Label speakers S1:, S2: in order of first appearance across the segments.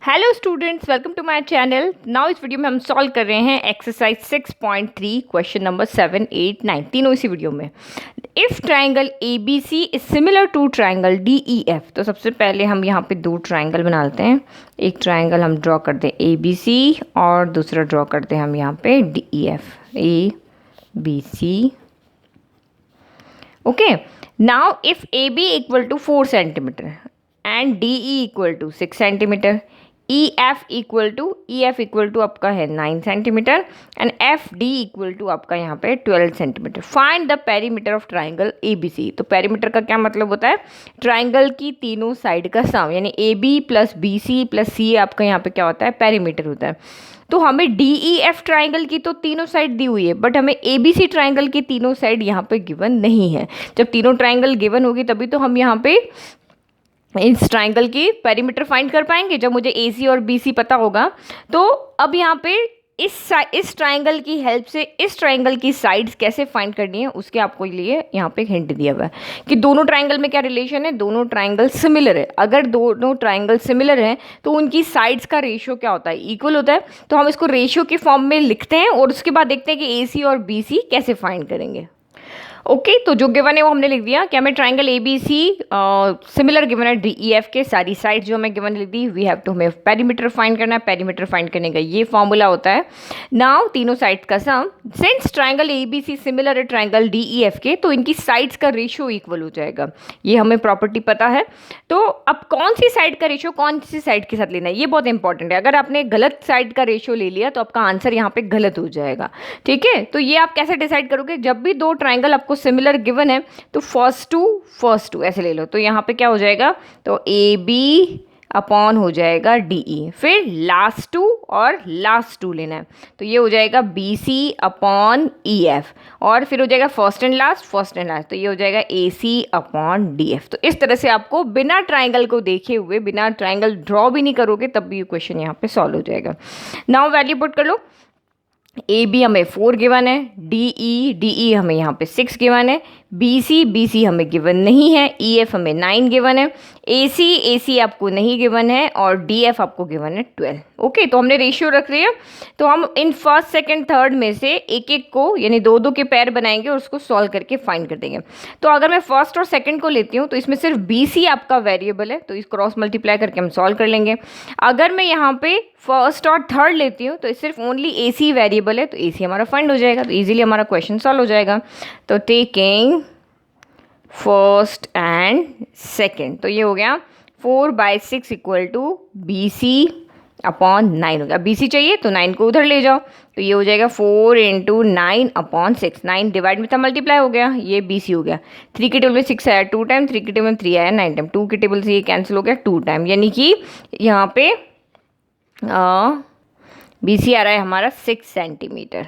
S1: Hello students, welcome to my channel. Now इस video में हम सॉल्व कर रहे हैं एक्सरसाइज 6.3 क्वेश्चन नंबर 7, 8, 9 तीनों इसी वीडियो में। If triangle A B C is similar to triangle D E F, तो सबसे पहले हम यहाँ पे दो ट्राइंगल बना लेते हैं। एक ट्राइंगल हम ड्रॉ कर दें ए बी सी और दूसरा ड्रॉ करते हैं हम यहाँ पे D E F, A B C. Okay, now if A B equal to 4 centimetre and D E equal to 6 centimetre, E F equal to आपका है 9 centimetre and F D equal to आपका यहाँ पे 12 centimetre. Find the perimeter of triangle A B C. तो perimeter का क्या मतलब होता है? ट्राइंगल की तीनों साइड का सम, यानी A B plus B C plus C आपका यहाँ पे क्या होता है? पेरीमीटर होता है। तो हमें डी ई एफ ट्राइंगल की तो तीनों साइड दी हुई है, बट हमें ए बी सी ट्राइंगल की तीनों साइड यहाँ पे गिवन नहीं है। जब तीनों ट्राइंगल गिवन होगी तभी तो हम यहाँ पे इस ट्राइंगल की पेरीमीटर फाइंड कर पाएंगे, जब मुझे ए सी और बी सी पता होगा। तो अब यहाँ पे इस ट्राइंगल की हेल्प से इस ट्राइंगल की साइड्स कैसे फाइंड करनी है उसके आपको लिए यहाँ पे एक हिंट दिया हुआ है कि दोनों ट्राइंगल में क्या रिलेशन है। दोनों ट्राइंगल सिमिलर है। अगर दोनों ट्राइंगल सिमिलर हैं तो उनकी साइड्स का रेशियो क्या होता है? इक्वल होता है। तो हम इसको रेशियो के फॉर्म में लिखते हैं और उसके बाद देखते हैं कि ए सी और बी सी कैसे फाइंड करेंगे। ओके, तो जो गिवन है वो हमने लिख दिया कि हमें triangle A B C similar given है डी ई एफ के। सारी साइड जो हमें गिवन लिख दी। वी हैव टू हमें पेरीमीटर फाइंड करना है। पेरीमीटर फाइंड करने का ये फॉर्मूला होता है। नाउ तीनों साइड्स का sum, since triangle A B C similar है ट्राइंगल डी ई एफ के, तो इनकी साइड्स का रेशियो इक्वल हो जाएगा। ये हमें प्रॉपर्टी पता है। तो अब कौन सी साइड का रेशियो कौन सी साइड के साथ लेना है ये बहुत इंपॉर्टेंट है। अगर आपने गलत साइड का रेशियो ले लिया तो आपका आंसर यहाँ पे गलत हो जाएगा। ठीक है, तो ये आप कैसे डिसाइड करोगे? जब भी दो ट्राइंगल आपको सिमिलर गिवन है तो फर्स्ट टू ऐसे ले लो। तो यहाँ पे क्या हो जाएगा? तो ए बी अपॉन हो जाएगा डी ई, फिर लास्ट टू लेना है। तो ये हो जाएगा B C upon E F, और फिर हो जाएगा फर्स्ट एंड लास्ट। तो ये हो जाएगा ए सी अपॉन डी एफ। तो इस तरह से आपको बिना ट्राइंगल को देखे हुए, बिना ट्राइंगल ड्रॉ भी नहीं करोगे तब भी ये क्वेश्चन यहाँ पे सॉल्व हो जाएगा। नाउ वैल्यू पुट कर लो। ए बी हमें 4 गिवन है, डी ई हमें यहाँ पे 6 गिवन है, बी सी हमें गिवन नहीं है, ई एफ हमें 9 गिवन है, ए सी आपको नहीं गिवन है, और डी एफ आपको गिवन है 12। ओके, तो हमने रेशियो रख लिया। तो हम इन फर्स्ट सेकंड थर्ड में से एक एक को, यानी दो दो के पेयर बनाएंगे और उसको सॉल्व करके फाइंड कर देंगे। तो अगर मैं फर्स्ट और सेकंड को लेती हूँ तो इसमें सिर्फ बी सी आपका वेरिएबल है, तो इस क्रॉस मल्टीप्लाई करके हम सॉल्व कर लेंगे। अगर मैं यहाँ पे फर्स्ट और थर्ड लेती हूँ तो सिर्फ ओनली ए सी वेरिएबल है, तो ए सी हमारा फाइंड हो जाएगा। तो इजीली हमारा क्वेश्चन सॉल्व हो जाएगा। तो टेकिंग फर्स्ट एंड सेकेंड, तो ये हो गया 4/6 equal to B C upon 9 हो गया। बी सी चाहिए तो 9 को उधर ले जाओ, तो ये हो जाएगा 4 × 9 अपॉन 6। 9 डिवाइड में था, मल्टीप्लाई हो गया, ये बी सी हो गया। 3 के टेबल में 6 आया 2 टाइम, 3 के टेबल में 3 आया 9 टाइम, 2 के टेबल से ये कैंसिल हो गया 2 टाइम, यानी कि यहाँ पे बी सी आ रहा है हमारा 6 सेंटीमीटर।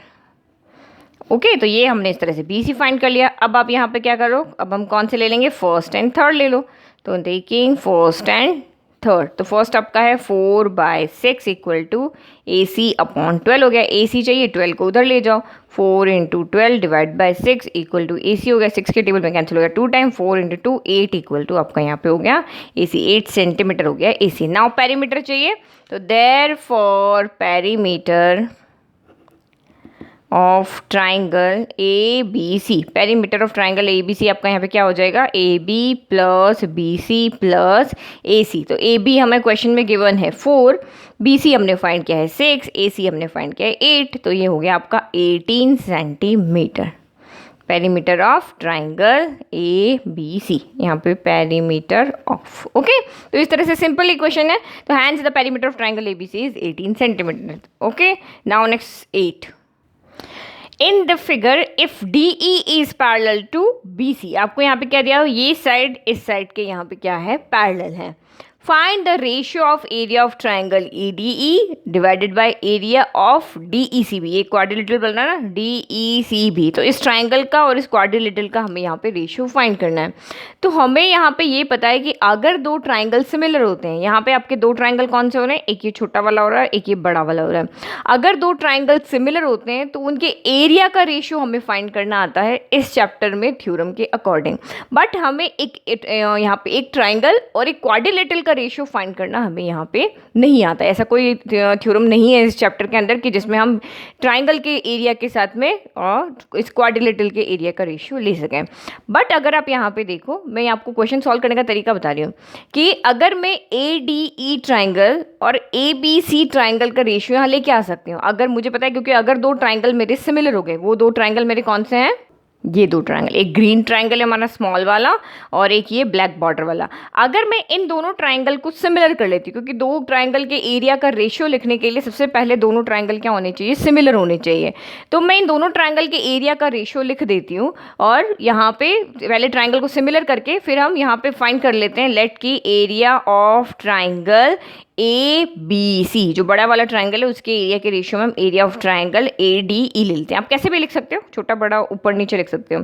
S1: ओके, तो ये हमने इस तरह से बी सी फाइंड कर लिया। अब आप यहाँ पे क्या करो? अब हम कौन से ले लेंगे? फर्स्ट एंड थर्ड ले लो। तो टेकिंग फर्स्ट एंड थर्ड, तो फर्स्ट आपका है 4/6 equal to A C upon 12 हो गया। ए सी चाहिए, 12 को उधर ले जाओ, 4 × 12 divide by 6 equal to A सी हो गया। 6 के टेबल में कैंसिल हो गया 2 टाइम, 4 × 2 8 इक्वल टू आपका यहाँ पे हो गया ए सी, 8 सेंटीमीटर हो गया ए सी। नाउ पेरीमीटर चाहिए, तो therefore perimeter of triangle A B C, perimeter of triangle A B C आपका यहाँ पे क्या हो जाएगा? A B plus B C plus A C. तो ए बी हमें क्वेश्चन में गिवन है 4, बी सी हमने फाइंड किया है 6, ए सी हमने फाइंड किया है 8, तो ये हो गया आपका 18 centimetre. Perimeter of triangle A B C, यहाँ पे पेरीमीटर ऑफ। ओके, तो इस तरह से सिंपल इक्वेशन है। तो hence the perimeter of triangle A B C is 18 centimetre. Okay, now next 8। In the figure if D E is parallel to B C, आपको यहाँ पे क्या दिया हो? ये साइड इस साइड के यहाँ पे क्या है? पैरेलल है। Find the ratio of area of triangle A D E divided by area of D E C B. ये क्वाड्रिलेटरल बनना है ना, डी ई सी बी। तो इस ट्राइंगल का और इस क्वाड्रिलेटरल का हमें यहाँ पे रेशियो फाइंड करना है। तो हमें यहाँ पे ये पता है कि अगर दो ट्राइंगल सिमिलर होते हैं, यहाँ पे आपके दो ट्राइंगल कौन से हो रहे हैं? एक ये छोटा वाला हो रहा है, एक ये बड़ा वाला हो रहा है। अगर दो ट्राइंगल सिमिलर होते हैं तो उनके एरिया का रेशियो हमें फाइंड करना आता है इस चैप्टर में थ्योरम के अकॉर्डिंग। बट हमें एक यहाँ पे एक ट्राइंगल और एक क्वाड्रिलेटरल का रेशियो फाइंड करना हमें यहाँ पे नहीं आता। ऐसा कोई थ्योरम नहीं है इस चैप्टर के अंदर कि जिसमें हम ट्राइंगल के एरिया के साथ में और इस क्वाड्रिलेटरल के एरिया का रेशियो ले सकें। बट अगर आप यहाँ पे देखो, मैं आपको क्वेश्चन सॉल्व करने का तरीका बता रही हूँ कि अगर मैं ADE ट्राइंगल और ABC ट्राइंगल का रेशियो यहाँ लेके आ सकती हूँ, अगर मुझे पता है, क्योंकि अगर दो ट्राइंगल मेरे सिमिलर हो गए, वो दो ट्राइंगल मेरे कौन से हैं, ये दो ट्राइंगल, एक ग्रीन ट्राइंगल है हमारा स्मॉल वाला और एक ये ब्लैक बॉर्डर वाला, अगर मैं इन दोनों ट्राइंगल को सिमिलर कर लेती हूँ, क्योंकि दो ट्राइंगल के एरिया का रेशियो लिखने के लिए सबसे पहले दोनों ट्राइंगल क्या होने चाहिए, सिमिलर होने चाहिए। तो मैं इन दोनों ट्राइंगल के एरिया का रेशियो लिख देती हूँ और यहाँ पे पहले ट्राइंगल को सिमिलर करके फिर हम यहाँ पे फाइंड कर लेते हैं लेट की एरिया ऑफ ट्राइंगल ABC, जो बड़ा वाला ट्राइंगल है उसके एरिया के रेशियो में हम एरिया ऑफ ट्राइंगल ADE ले लेते हैं। आप कैसे भी लिख सकते हो, छोटा बड़ा ऊपर नीचे लिख सकते हो।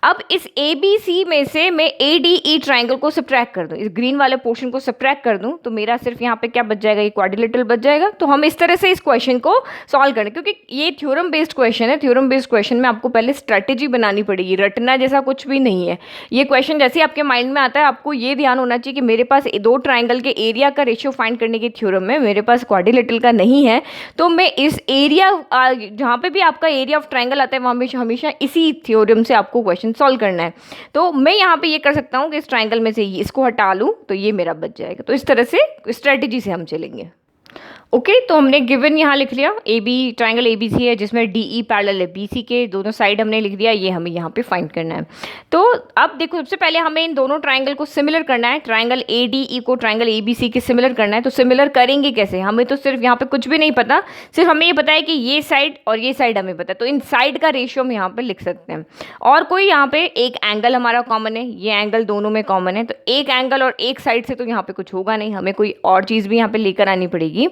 S1: अब इस ABC में से मैं ADE ट्राइंगल को सब्ट्रैक्ट कर दूं, इस ग्रीन वाले पोर्शन को सब्ट्रैक्ट कर दूं, तो मेरा सिर्फ यहाँ पे क्या बच जाएगा, ये क्वाड्रिलेटरल बच जाएगा। तो हम इस तरह से इस क्वेश्चन को सॉल्व करें, क्योंकि ये थ्योरम बेस्ड क्वेश्चन है। थ्योरम बेस्ड क्वेश्चन में आपको पहले स्ट्रैटेजी बनानी पड़ेगी, रटना जैसा कुछ भी नहीं है। ये क्वेश्चन जैसे ही आपके माइंड में आता है, आपको ये ध्यान होना चाहिए कि मेरे पास दो ट्राइंगल के एरिया का रेशियो फाइंड करने के थ्योरम में मेरे पास क्वाड्रिलेटरल का नहीं है, तो मैं इस एरिया जहाँ पे भी आपका एरिया ऑफ ट्राइंगल आता है वहाँ हमेशा इसी थ्योरम से आपको क्वेश्चन सॉल्व करना है। तो मैं यहाँ पे ये कर सकता हूँ कि इस ट्राइंगल में से इसको हटा लूँ तो ये मेरा बच जाएगा। तो इस तरह से स्ट्रेटेजी से हम चलेंगे। ओके, तो हमने गिवन यहाँ लिख लिया ट्राइंगल ABC है जिसमें DE पैरेलल है BC के, दोनों साइड हमने लिख दिया, ये हमें यहाँ पे फाइंड करना है। तो अब देखो, सबसे पहले हमें इन दोनों ट्राइंगल को सिमिलर करना है, ट्राइंगल ADE को ट्राइंगल ABC के सिमिलर करना है। तो सिमिलर करेंगे कैसे, हमें तो सिर्फ यहाँ पे कुछ भी नहीं पता, सिर्फ हमें ये पता है कि ये साइड और ये साइड हमें पता है, तो इन साइड का रेशियो हम यहाँ पे लिख सकते हैं। और कोई यहाँ पे एक एंगल हमारा कॉमन है, ये एंगल दोनों में कॉमन है, तो एक एंगल और एक साइड से तो यहाँ पे कुछ होगा नहीं, हमें कोई और चीज़ भी यहाँ पे लेकर आनी पड़ेगी।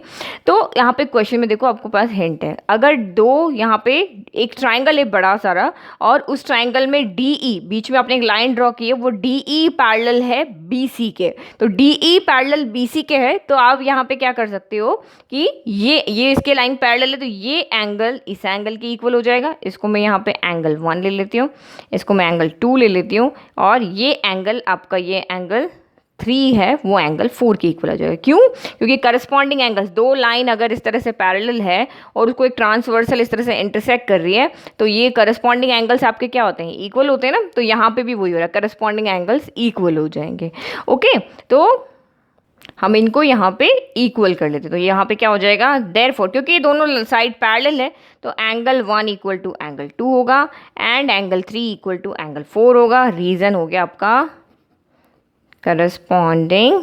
S1: तो यहाँ पे क्वेश्चन में देखो आपको पास हिंट है, अगर दो यहाँ पे एक ट्राइंगल है बड़ा सारा और उस ट्राइंगल में DE बीच में आपने एक लाइन ड्रॉ की है, वो DE पैरेलल है BC के, तो DE पैरेलल BC के है, तो आप यहाँ पे क्या कर सकते हो कि ये इसके लाइन पैरेलल है, तो ये एंगल इस एंगल के इक्वल हो जाएगा। इसको मैं यहाँ पे एंगल 1 ले लेती हूँ, इसको मैं एंगल 2 ले लेती हूँ, और ये एंगल आपका ये एंगल 3 है वो एंगल 4 के इक्वल आ जाएगा। क्यों, क्योंकि करस्पॉन्डिंग एंगल्स, दो लाइन अगर इस तरह से पैरेलल है और उसको एक ट्रांसवर्सल इस तरह से इंटरसेक्ट कर रही है, तो ये करस्पॉन्डिंग एंगल्स आपके क्या होते हैं, इक्वल होते हैं ना। तो यहाँ पे भी वही हो रहा है, करस्पॉन्डिंग एंगल्स इक्वल हो जाएंगे। ओके, तो हम इनको यहाँ पे इक्वल कर लेते हैं, तो यहाँ पे क्या हो जाएगा, देयरफॉर क्योंकि ये दोनों साइड पैरेलल है, तो एंगल 1 इक्वल टू एंगल 2 होगा and angle 3 equal to angle 4 होगा। रीज़न हो गया आपका करस्पॉन्डिंग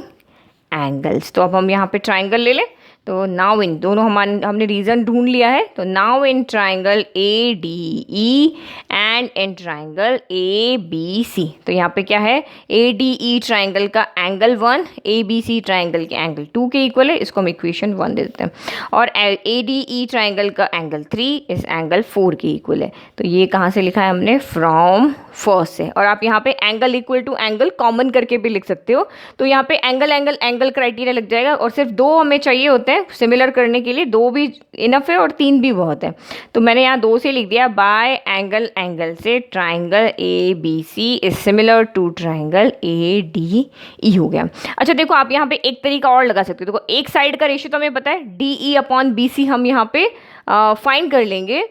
S1: एंगल्स। तो अब हम यहाँ पे ट्राइंगल ले लें, तो नाउ इन दोनों हमने रीजन ढूंढ लिया है, तो now in triangle ADE and in triangle ABC, तो यहाँ पे क्या है, ADE ट्राइंगल का एंगल 1 ABC ट्राइंगल के एंगल 2 के इक्वल है, इसको हम इक्वेशन 1 दे देते हैं, और ADE ट्राइंगल का एंगल 3 इस एंगल 4 के इक्वल है। तो ये कहाँ से लिखा है हमने, फ्रॉम फर्स्ट से। और आप यहाँ पे angle equal to angle common करके भी लिख सकते हो, तो यहाँ पे एंगल एंगल एंगल क्राइटेरिया लग जाएगा, और सिर्फ दो हमें चाहिए होते हैं सिमिलर करने के लिए, दो भी इनफ है और 3 भी बहुत है। तो मैंने यहाँ 2 से लिख दिया, बाय एंगल एंगल से triangle ABC is similar to triangle ADE हो गया। अच्छा देखो, आप यहाँ पे एक तरीका और लगा सकते हो, देखो एक साइड का रेशियो तो हमें पता है DE अपॉन BC, हम यहाँ पे फाइंड कर लेंगे।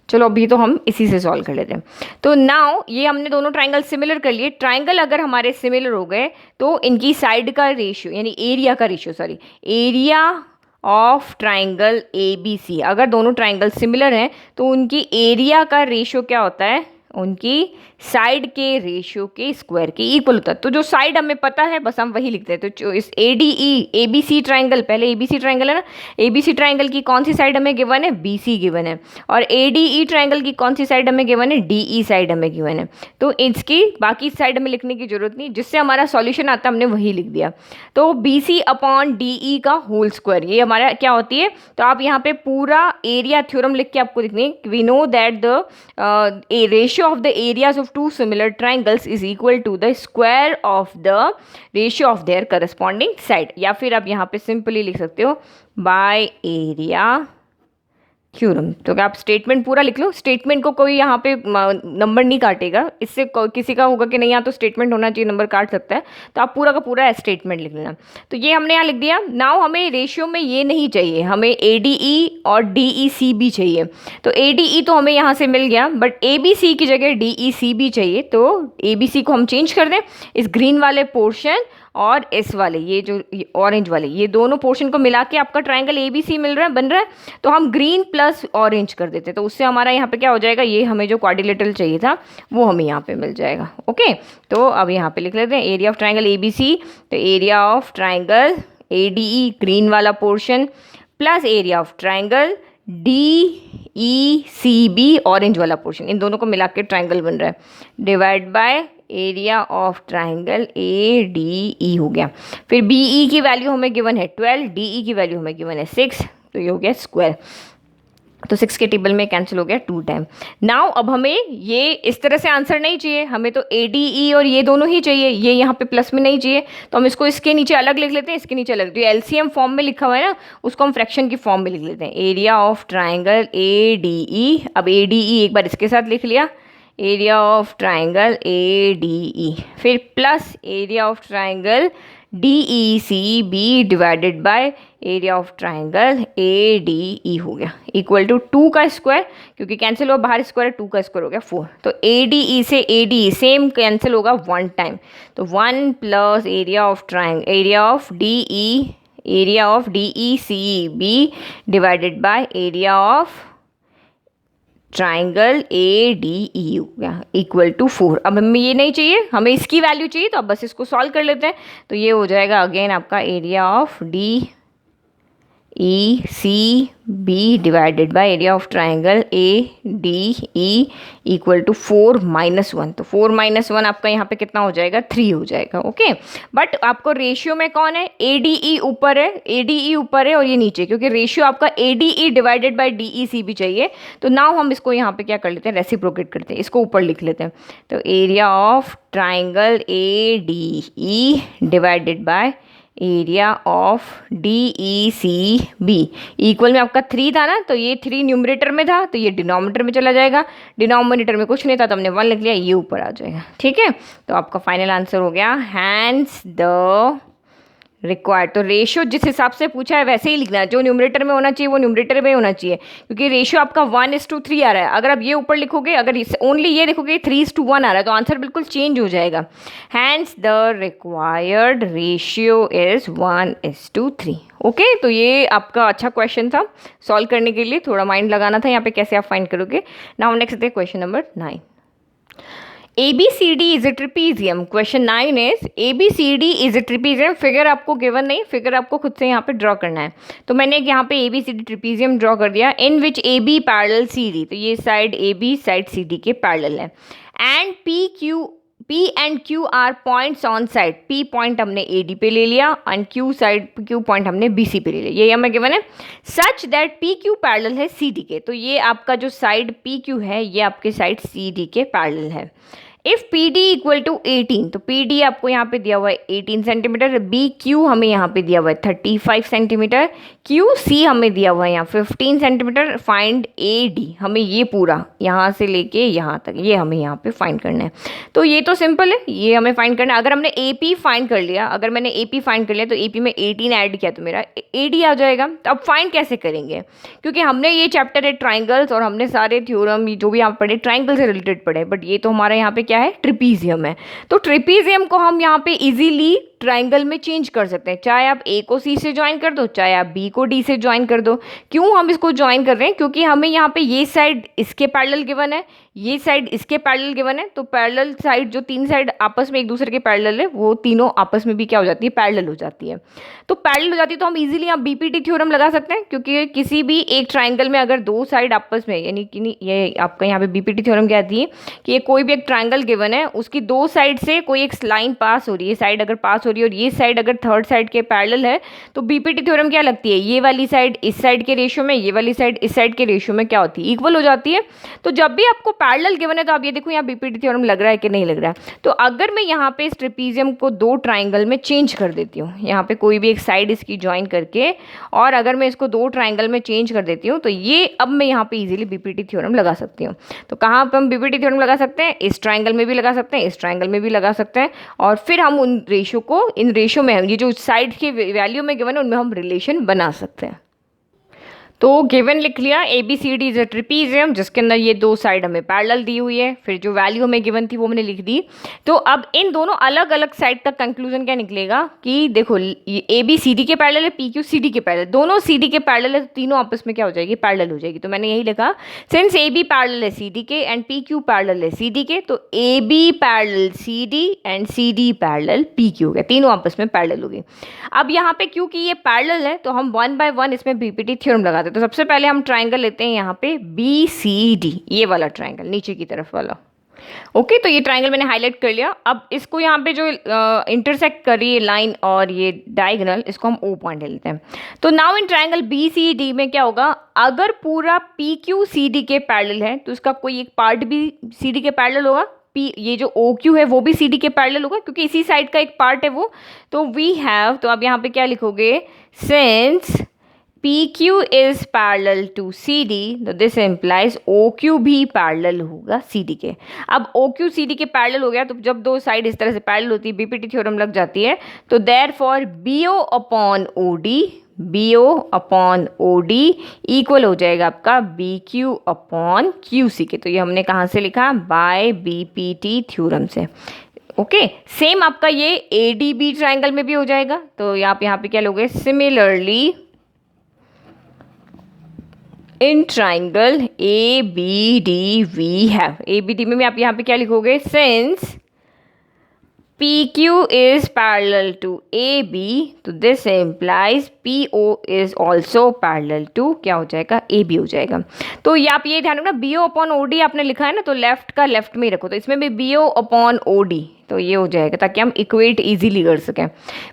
S1: चलो अभी तो हम इसी से सॉल्व कर लेते हैं। तो नाउ ये हमने दोनों ट्राइंगल सिमिलर कर लिए, ट्राइंगल अगर हमारे सिमिलर हो गए तो इनकी साइड का रेशियो यानी एरिया का ratio, area of triangle ABC, अगर दोनों ट्राइंगल सिमिलर हैं तो उनकी एरिया का रेशियो क्या होता है, उनकी साइड के रेशियो के स्क्वायर के इक्वल होता है। तो जो साइड हमें पता है बस हम वही लिखते हैं। तो इस ADE ABC ट्राइंगल, पहले ABC ट्राइंगल है ना, ABC ट्राइंगल की कौन सी साइड हमें गिवन है, BC गिवन है, और ADE ट्राइंगल की कौन सी साइड हमें गिवन है, DE साइड हमें गिवन है। तो इसकी बाकी साइड हमें लिखने की जरूरत नहीं, जिससे हमारा सॉल्यूशन आता है हमने वही लिख दिया। तो BC अपॉन DE का होल स्क्वायर, ये हमारा क्या होती है, तो आप यहाँ पे पूरा एरिया थ्योरम लिख के आपको लिखनी है, we know that the ratio of the areas of two similar triangles is equal to the square of the ratio of their corresponding side, या फिर आप यहाँ पे सिंपली लिख सकते हो by area थ्योरम। तो क्या आप स्टेटमेंट पूरा लिख लो, स्टेटमेंट को कोई यहाँ पे नंबर नहीं काटेगा, इससे किसी का होगा कि नहीं यहाँ तो स्टेटमेंट होना चाहिए, नंबर काट सकता है, तो आप पूरा का पूरा स्टेटमेंट लिख लेना। तो ये हमने यहाँ लिख दिया। नाउ हमें रेशियो में ये नहीं चाहिए, हमें ADE और DEC भी चाहिए। तो ADE तो हमें यहाँ से मिल गया, बट ABC की जगह DEC भी चाहिए। तो ABC को हम चेंज कर दें, इस ग्रीन वाले पोर्शन और इस वाले ये जो ऑरेंज वाले, ये दोनों पोर्शन को मिला के आपका ट्राइंगल ABC मिल रहा है, बन रहा है। तो हम ग्रीन प्लस ऑरेंज कर देते, तो उससे हमारा यहाँ पे क्या हो जाएगा, ये हमें जो क्वाड्रिलेटरल चाहिए था वो हमें यहाँ पे मिल जाएगा। ओके, तो अब यहाँ पे लिख लेते हैं एरिया ऑफ ट्राइंगल ABC, तो area of triangle ADE green वाला portion plus area of triangle DECB orange वाला पोर्शन, इन दोनों को मिला के ट्राइंगल बन रहा है, divide by area of triangle ADE हो गया। फिर BE की वैल्यू हमें गिवन है 12, DE की वैल्यू हमें गिवन है 6, तो ये हो गया स्क्वायर। तो 6 के टेबल में कैंसिल हो गया 2 टाइम। नाउ अब हमें ये इस तरह से आंसर नहीं चाहिए, हमें तो ADE और ये दोनों ही चाहिए, ये यहाँ पे प्लस में नहीं चाहिए, तो हम इसको इसके नीचे अलग लिख लेते हैं, इसके नीचे अलग। जो LCM फॉर्म में लिखा हुआ है ना, उसको हम फ्रैक्शन की फॉर्म में लिख लेते हैं, एरिया ऑफ ट्राइंगल ADE। अब ADE एक बार इसके साथ लिख लिया, एरिया ऑफ ट्राइंगल ADE, फिर plus area of triangle DECB divided by area of triangle ADE हो गया, इक्वल टू 2 का स्क्वायर, क्योंकि कैंसिल हुआ बाहर स्क्वायर, 2 का स्क्वायर हो गया 4। तो ADE से ADE सेम कैंसिल होगा 1 टाइम, तो 1 plus area of triangle area of DECB divided by area of triangle ADE हो गया, इक्वल टू 4। अब हमें ये नहीं चाहिए, हमें इसकी वैल्यू चाहिए, तो अब बस इसको सॉल्व कर लेते हैं। तो ये हो जाएगा अगेन आपका area of DECB divided by area of triangle ADE equal to 4 minus 1। तो 4 माइनस 1 आपका यहाँ पे कितना हो जाएगा, 3 हो जाएगा। ओके, बट आपको रेशियो में कौन है, ADE ऊपर है, ADE ऊपर है और ये नीचे, क्योंकि रेशियो आपका ADE डिवाइडेड बाय DECB चाहिए। तो नाउ हम इसको यहाँ पे क्या कर लेते हैं, रेसिप्रोकेट करते हैं, इसको ऊपर लिख लेते हैं। तो area of triangle ADE divided by area of DECB equal में आपका 3 था ना, तो ये 3 न्यूमरेटर में था, तो ये डिनोमिनेटर में चला जाएगा, डिनोमिनेटर में कुछ नहीं था तो हमने 1 लिख लिया, ये ऊपर आ जाएगा। ठीक है, तो आपका फाइनल आंसर हो गया हैंस द रिक्वायर्ड। तो रेशियो जिस हिसाब से पूछा है वैसे ही लिखना है, जो न्यूमरेटर में होना चाहिए वो न्यूमरेटर में होना चाहिए, क्योंकि रेशियो आपका 1:3 आ रहा है। अगर आप ये ऊपर लिखोगे, अगर ओनली ये देखोगे 3:1 आ रहा है, तो आंसर बिल्कुल चेंज हो जाएगा। Hence the required ratio is 1:3। Okay, तो ये आपका अच्छा क्वेश्चन था सॉल्व करने के लिए, थोड़ा माइंड लगाना था यहाँ पे कैसे आप फाइंड करोगे। नाउ नेक्स्ट देखते हैं question number 9। ABCD is a trapezium। Question 9 is ABCD is a trapezium। Figure आपको गिवन नहीं, फिगर आपको खुद से यहाँ पे ड्रॉ करना है। तो मैंने यहाँ पे ABCD ट्रिपीजियम ड्रॉ कर दिया, in which AB parallel CD, तो ये साइड AB साइड CD के पैरेलल है, and P and Q are points on side. P point हमने AD पे ले लिया एंड Q पॉइंट हमने BC पे ले लिया, ये हमें गिवन है। सच दैट PQ पैरेलल है CD के, तो ये आपका जो साइड PQ है ये आपके साइड CD के पैरेलल है। इफ़ PD इक्वल टू 18, तो PD आपको यहाँ पे दिया हुआ है 18 सेंटीमीटर, BQ हमें यहाँ पे दिया हुआ है 35 सेंटीमीटर, QC हमें दिया हुआ है यहाँ 15 सेंटीमीटर। फाइंड AD, हमें ये पूरा यहाँ से लेके यहाँ तक ये हमें यहाँ पे फाइंड करना है। तो ये तो सिंपल है, ये हमें फाइंड करना है। अगर हमने AP फाइंड कर लिया, अगर मैंने AP फाइंड कर लिया तो AP में 18 ऐड किया तो मेरा AD आ जाएगा। तो अब फाइंड कैसे करेंगे, क्योंकि हमने ये चैप्टर है ट्राइंगल्स और हमने सारे थ्योरम जो भी यहाँ पढ़े ट्राइंगल से रिलेटेड पढ़े, बट ये तो हमारा यहाँ पे क्या है, ट्रिपीजियम है। तो ट्रिपीजियम को हम यहाँ पे इजीली ट्राइंगल में चेंज कर सकते हैं, चाहे आप A को C से ज्वाइन कर दो, चाहे आप B को D से ज्वाइन कर दो। क्यों हम इसको ज्वाइन कर रहे हैं, क्योंकि हमें यहाँ पे ये साइड इसके पैरेलल गिवन है, ये साइड इसके पैरेलल गिवन है, तो पैरेलल साइड जो 3 साइड आपस में एक दूसरे के पैरेलल है, वो तीनों आपस में भी क्या हो जाती है, पैरेलल हो जाती है। तो पैरेलल हो जाती है तो हम इजीली यहाँ BPT थ्योरम लगा सकते हैं, क्योंकि किसी भी एक ट्राइंगल में अगर 2 साइड आपस में, यानी कि ये आपका यहाँ पे BPT थ्योरम कहती है कि ये कोई भी एक ट्राइंगल गिवन है, उसकी 2 साइड से कोई एक लाइन पास हो रही है, साइड अगर पास हो हो रही है और ये साइड अगर थर्ड साइड के पैरेलल है तो बीपीटी थ्योरम क्या लगती है, ये वाली साइड इस साइड के रेशियो में, ये वाली साइड इस साइड के रेशियो में क्या होती है, इक्वल हो जाती है। तो जब भी आपको पैरेलल गिवन है तो आप ये देखो यहाँ बीपीटी थ्योरम लग रहा है कि नहीं लग रहा है। तो अगर मैं यहाँ पे इस ट्रेपीजियम को दो ट्राइंगल में चेंज कर देती हूँ, यहाँ पे कोई भी एक साइड इसकी ज्वाइन करके, और अगर मैं इसको दो ट्राइंगल में चेंज कर देती हूँ तो ये अब मैं यहाँ पे इजीली बीपीटी थ्योरम लगा सकती हूँ। तो कहाँ पे हम बीपीटी थ्योरम लगा सकते हैं, इस ट्राइंगल में भी लगा सकते हैं, इस ट्राइंगल में भी लगा सकते हैं, और फिर हम उन रेशियो को, इन रेशियो में ये जो साइड के वैल्यू में गिवन है उनमें हम रिलेशन बना सकते हैं। तो गिवन लिख लिया, A B C D is a trapezium जिसके अंदर ये दो साइड हमें पैरेलल दी हुई है, फिर जो वैल्यू हमें गिवन थी वो हमने लिख दी। तो अब इन दोनों अलग अलग साइड का कंक्लूजन क्या निकलेगा कि देखो ये ए बी सी डी के पैरेलल है, पी क्यू सी डी के पैरेलल, दोनों सी डी के पैरेलल है, तो तीनों आपस में क्या हो जाएगी, पैरेलल हो जाएगी। तो मैंने यही लिखा, सिंस ए बी पैरेलल है सी डी के एंड पी क्यू पैरेलल है सी डी के, तो A B parallel C D and C D parallel P Q हो गया, तीनों आपस में पैरेलल हो गई। अब यहाँ पे क्योंकि ये पैरेलल है तो हम वन बाय वन इसमें बीपीटी थ्योरम लगाते हैं। तो सबसे पहले हम ट्राइंगल लेते हैं यहाँ पे बी सी डी, ये वाला ट्राइंगल नीचे की तरफ वाला। ओके, तो ये ट्राइंगल मैंने हाईलाइट कर लिया। अब इसको यहाँ पे जो इंटरसेक्ट कर रही है लाइन और ये डायगोनल, इसको हम ओ पॉइंट लेते हैं। तो now in triangle B C D में क्या होगा, अगर पूरा पी क्यू सी डी के पैरेलल है तो इसका कोई एक पार्ट भी सी डी के पैरेलल होगा, पी ये जो ओ क्यू है वो भी सी डी के पैरेलल होगा क्योंकि इसी साइड का एक पार्ट है वो। तो वी हैव, तो अब यहाँ पे क्या लिखोगे, since PQ is parallel to CD, तो दिस implies OQ भी पैरेलल होगा CD के। अब OQ CD के पैरेलल हो गया तो जब दो साइड इस तरह से पैरेलल होती है बीपीटी थ्योरम लग जाती है। तो therefore BO upon OD equal हो जाएगा आपका BQ upon QC के। तो ये हमने कहाँ से लिखा, बाय बीपीटी थ्योरम से। ओके, सेम आपका ये ADB ट्राइंगल में भी हो जाएगा। तो आप यहाँ पे क्या लोगे, similarly in triangle A B D we have, A B D में आप यहाँ पे क्या लिखोगे, since P Q is parallel to A B, तो this implies P O is also parallel to क्या हो जाएगा, ए बी हो जाएगा। तो ये आप ये ध्यान रखना, B O upon O D आपने लिखा है ना, तो लेफ्ट का लेफ्ट में ही रखो। तो इसमें भी B O upon O D, तो ये हो जाएगा ताकि हम इक्वेट इजीली कर सकें।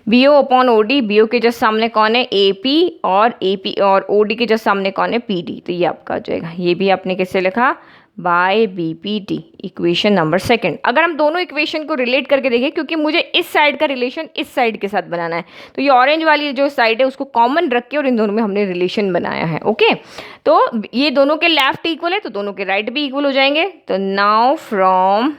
S1: B O upon O D, B O के जस्ट सामने कौन है, ए पी और ओ डी के जस्ट सामने कौन है, पी डी। तो ये आपका हो जाएगा, ये भी आपने किससे लिखा, by BPT, equation number second. अगर हम दोनों इक्वेशन को रिलेट करके देखें, क्योंकि मुझे इस साइड का रिलेशन इस साइड के साथ बनाना है, तो ये ऑरेंज वाली जो साइड है उसको कॉमन रख के और इन दोनों में हमने रिलेशन बनाया है। ओके, तो ये दोनों के लेफ्ट इक्वल है तो दोनों के राइट भी इक्वल हो जाएंगे। तो now from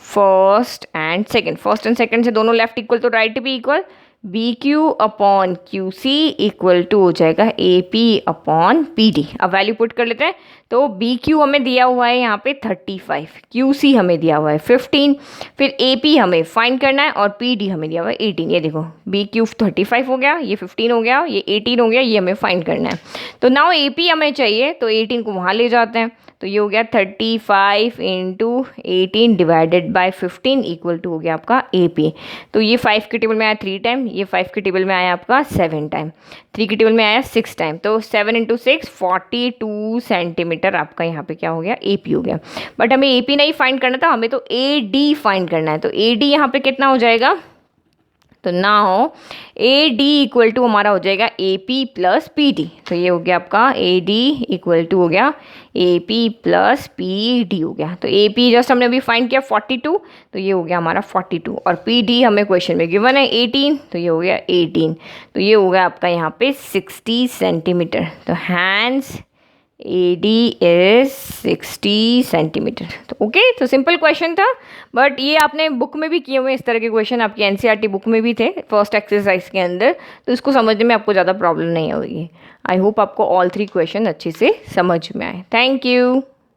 S1: first and second से दोनों लेफ्ट इक्वल तो राइट भी equal, B Q upon Q C equal to हो जाएगा A P upon P D. अब वैल्यू पुट कर लेते हैं। तो बी क्यू हमें दिया हुआ है यहाँ पे 35, क्यू सी हमें दिया हुआ है 15, फिर ए पी हमें फाइंड करना है और पी डी हमें दिया हुआ है 18। ये देखो बी क्यू 35 हो गया, ये 15 हो गया, ये 18 हो गया, ये हमें फाइंड करना है। तो नाउ ए पी हमें चाहिए तो 18 को वहाँ ले जाते हैं। तो ये हो गया 35 into 18 divided by 15 equal to हो गया आपका ए पी। तो ये 5 के टेबल में आया 3 टाइम, ये 5 के टेबल में आया आपका 7 टाइम, 3 के टेबल में आया 6 टाइम। तो 7 इंटू 6 42 सेंटीमीटर आपका यहाँ पे क्या हो गया, ए पी हो गया। बट हमें ए पी नहीं फाइंड करना था, हमें तो ए डी फाइंड करना है। तो ए डी यहाँ पे कितना हो जाएगा, तो now A D equal to हमारा हो जाएगा A P plus P D. तो ये हो गया आपका ए डी इक्वल टू हो गया ए पी प्लस पी डी हो गया। तो ए पी जस्ट हमने अभी फाइंड किया 42, तो ये हो गया हमारा 42, और पी डी हमें क्वेश्चन में गिवन है 18, तो ये हो गया 18। तो ये हो गया आपका यहाँ पे 60 सेंटीमीटर। तो hands A D is 60 centimetre. तो ओके, तो सिंपल क्वेश्चन था, बट ये आपने बुक में भी किए हुए इस तरह के क्वेश्चन, आपकी एनसीईआरटी बुक में भी थे फर्स्ट एक्सरसाइज के अंदर, तो इसको समझने में आपको ज़्यादा प्रॉब्लम नहीं होगी। आई होप आपको ऑल 3 क्वेश्चन अच्छे से समझ में आए। Thank you.